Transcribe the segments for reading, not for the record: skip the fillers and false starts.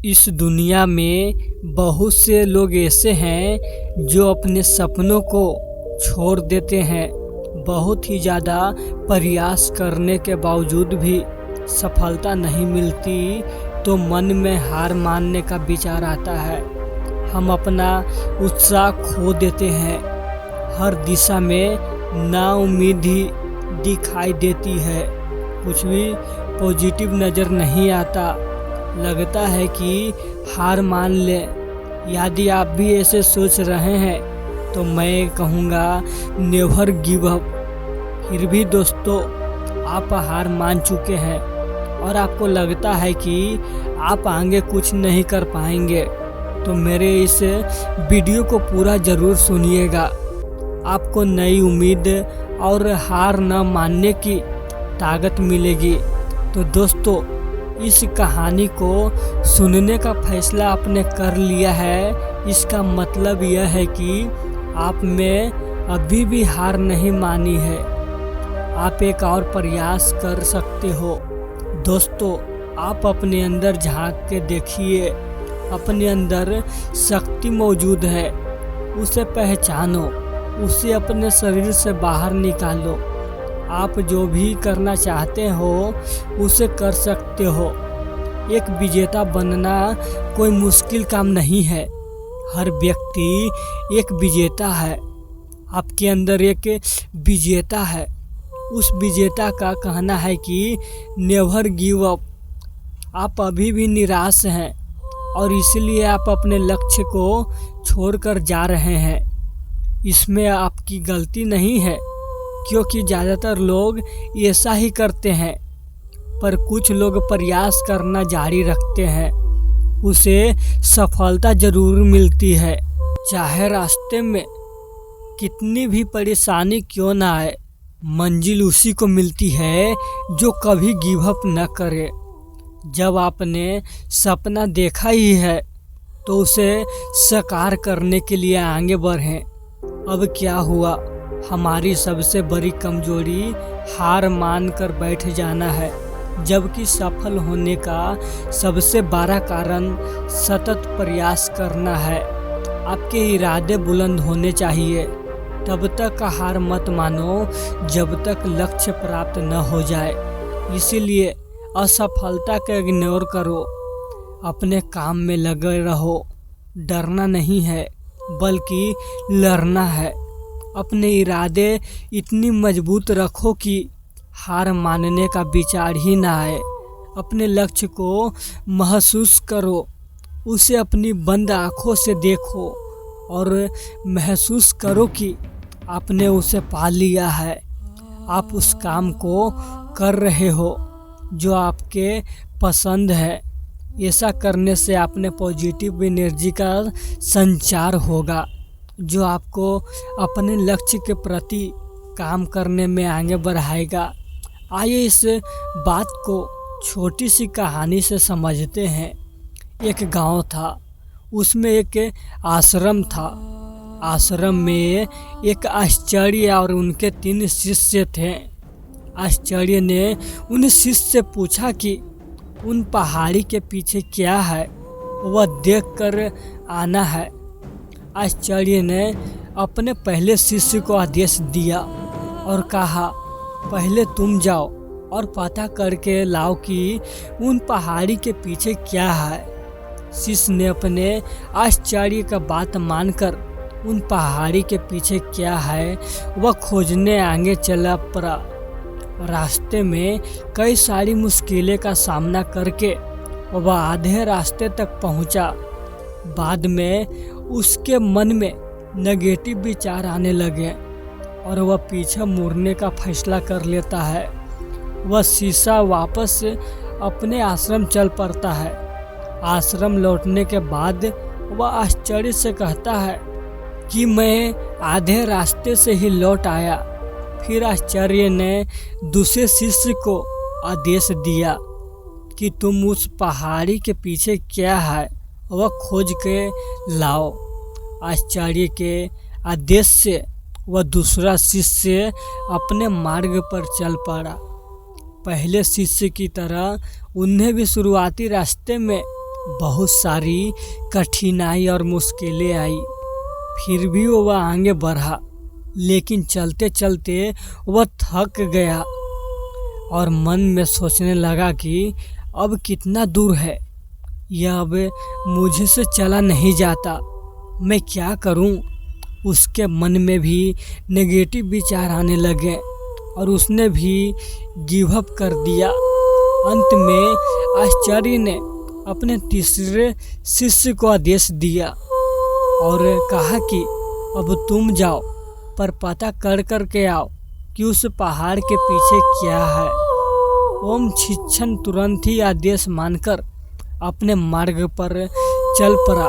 इस दुनिया में बहुत से लोग ऐसे हैं जो अपने सपनों को छोड़ देते हैं। बहुत ही ज़्यादा प्रयास करने के बावजूद भी सफलता नहीं मिलती तो मन में हार मानने का विचार आता है। हम अपना उत्साह खो देते हैं। हर दिशा में नाउम्मीद ही दिखाई देती है। कुछ भी पॉजिटिव नज़र नहीं आता। लगता है कि हार मान लें। यदि आप भी ऐसे सोच रहे हैं तो मैं कहूँगा नेवर गिव अप। फिर भी दोस्तों आप हार मान चुके हैं और आपको लगता है कि आप आगे कुछ नहीं कर पाएंगे तो मेरे इस वीडियो को पूरा ज़रूर सुनिएगा। आपको नई उम्मीद और हार न मानने की ताकत मिलेगी। तो दोस्तों इस कहानी को सुनने का फैसला आपने कर लिया है, इसका मतलब यह है कि आप में अभी भी हार नहीं मानी है। आप एक और प्रयास कर सकते हो। दोस्तों आप अपने अंदर झांक के देखिए। अपने अंदर शक्ति मौजूद है, उसे पहचानो, उसे अपने शरीर से बाहर निकालो। आप जो भी करना चाहते हो उसे कर सकते हो। एक विजेता बनना कोई मुश्किल काम नहीं है। हर व्यक्ति एक विजेता है। आपके अंदर एक विजेता है। उस विजेता का कहना है कि नेवर गिव अप। आप अभी भी निराश हैं और इसलिए आप अपने लक्ष्य को छोड़कर जा रहे हैं। इसमें आपकी गलती नहीं है, क्योंकि ज़्यादातर लोग ऐसा ही करते हैं। पर कुछ लोग प्रयास करना जारी रखते हैं, उसे सफलता ज़रूर मिलती है। चाहे रास्ते में कितनी भी परेशानी क्यों ना आए, मंजिल उसी को मिलती है जो कभी गिव अप न करे। जब आपने सपना देखा ही है तो उसे साकार करने के लिए आगे बढ़ें। अब क्या हुआ, हमारी सबसे बड़ी कमजोरी हार मान कर बैठ जाना है, जबकि सफल होने का सबसे बड़ा कारण सतत प्रयास करना है। आपके इरादे बुलंद होने चाहिए। तब तक हार मत मानो जब तक लक्ष्य प्राप्त न हो जाए। इसीलिए असफलता का इग्नोर करो, अपने काम में लगे रहो। डरना नहीं है बल्कि लड़ना है। अपने इरादे इतनी मजबूत रखो कि हार मानने का विचार ही ना आए। अपने लक्ष्य को महसूस करो, उसे अपनी बंद आँखों से देखो और महसूस करो कि आपने उसे पा लिया है। आप उस काम को कर रहे हो जो आपके पसंद है। ऐसा करने से आपने पॉजिटिव एनर्जी का संचार होगा जो आपको अपने लक्ष्य के प्रति काम करने में आगे बढ़ाएगा। आइए इस बात को छोटी सी कहानी से समझते हैं। एक गांव था, उसमें एक आश्रम था। आश्रम में एक आचार्य और उनके 3 शिष्य थे। आचार्य ने उन शिष्य से पूछा कि उन पहाड़ी के पीछे क्या है, वह देखकर आना है। आचार्य ने अपने पहले शिष्य को आदेश दिया और कहा, पहले तुम जाओ और पता करके लाओ कि उन पहाड़ी के पीछे क्या है। शिष्य ने अपने आचार्य का बात मानकर उन पहाड़ी के पीछे क्या है वह खोजने आगे चला पड़ा। रास्ते में कई सारी मुश्किलें का सामना करके वह आधे रास्ते तक पहुंचा। बाद में उसके मन में नेगेटिव विचार आने लगे और वह पीछे मुड़ने का फैसला कर लेता है। वह शिष्य वापस अपने आश्रम चल पड़ता है। आश्रम लौटने के बाद वह आश्चर्य से कहता है कि मैं आधे रास्ते से ही लौट आया। फिर आचार्य ने दूसरे शिष्य को आदेश दिया कि तुम उस पहाड़ी के पीछे क्या है वह खोज के लाओ। आचार्य के आदेश से वह दूसरा शिष्य अपने मार्ग पर चल पड़ा। पहले शिष्य की तरह उन्हें भी शुरुआती रास्ते में बहुत सारी कठिनाई और मुश्किलें आई, फिर भी वह आगे बढ़ा। लेकिन चलते चलते वह थक गया और मन में सोचने लगा कि अब कितना दूर है, यह अब मुझे से चला नहीं जाता, मैं क्या करूं। उसके मन में भी नेगेटिव विचार आने लगे और उसने भी गिव अप कर दिया। अंत में आचार्य ने अपने तीसरे शिष्य को आदेश दिया और कहा कि अब तुम जाओ, पर पता कर के आओ कि उस पहाड़ के पीछे क्या है। ओम शिक्षण तुरंत ही आदेश मानकर अपने मार्ग पर चल पड़ा।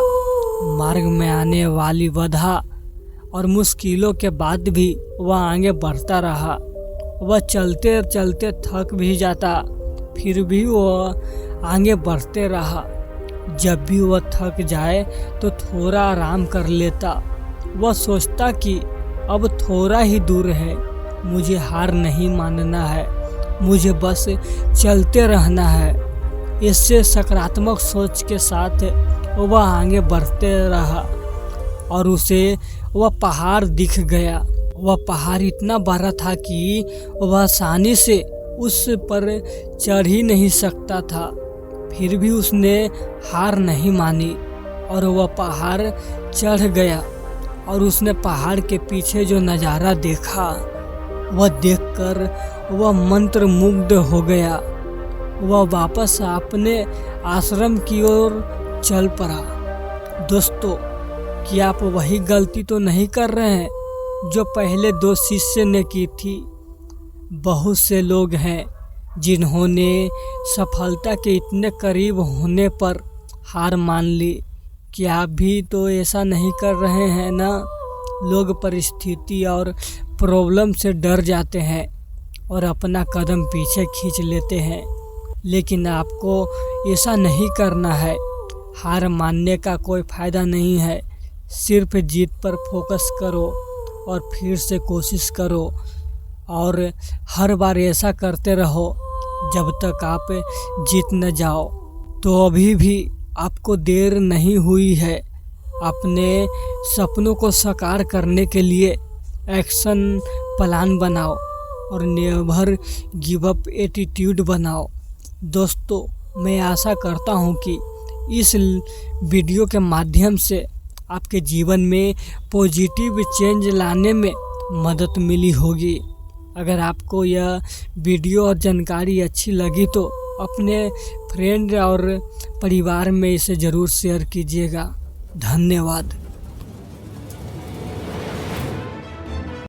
मार्ग में आने वाली बाधा और मुश्किलों के बाद भी वह आगे बढ़ता रहा। वह चलते चलते थक भी जाता, फिर भी वह आगे बढ़ते रहा। जब भी वह थक जाए तो थोड़ा आराम कर लेता। वह सोचता कि अब थोड़ा ही दूर है, मुझे हार नहीं मानना है, मुझे बस चलते रहना है। इससे सकारात्मक सोच के साथ वह आगे बढ़ते रहा और उसे वह पहाड़ दिख गया। वह पहाड़ इतना बड़ा था कि वह आसानी से उस पर चढ़ ही नहीं सकता था। फिर भी उसने हार नहीं मानी और वह पहाड़ चढ़ गया और उसने पहाड़ के पीछे जो नज़ारा देखा, वह देखकर वह मंत्रमुग्ध हो गया। वह वापस अपने आश्रम की ओर चल पड़ा। दोस्तों, क्या आप वही गलती तो नहीं कर रहे हैं जो पहले 2 शिष्य ने की थी? बहुत से लोग हैं जिन्होंने सफलता के इतने करीब होने पर हार मान ली। क्या आप भी तो ऐसा नहीं कर रहे हैं ना? लोग परिस्थिति और प्रॉब्लम से डर जाते हैं और अपना कदम पीछे खींच लेते हैं, लेकिन आपको ऐसा नहीं करना है। हार मानने का कोई फ़ायदा नहीं है। सिर्फ जीत पर फोकस करो और फिर से कोशिश करो और हर बार ऐसा करते रहो जब तक आप जीत न जाओ। तो अभी भी आपको देर नहीं हुई है। अपने सपनों को साकार करने के लिए एक्शन प्लान बनाओ और नेवर गिव अप एटीट्यूड बनाओ। दोस्तों, मैं आशा करता हूँ कि इस वीडियो के माध्यम से आपके जीवन में पॉजिटिव चेंज लाने में मदद मिली होगी। अगर आपको यह वीडियो और जानकारी अच्छी लगी तो अपने फ्रेंड और परिवार में इसे ज़रूर शेयर कीजिएगा। धन्यवाद।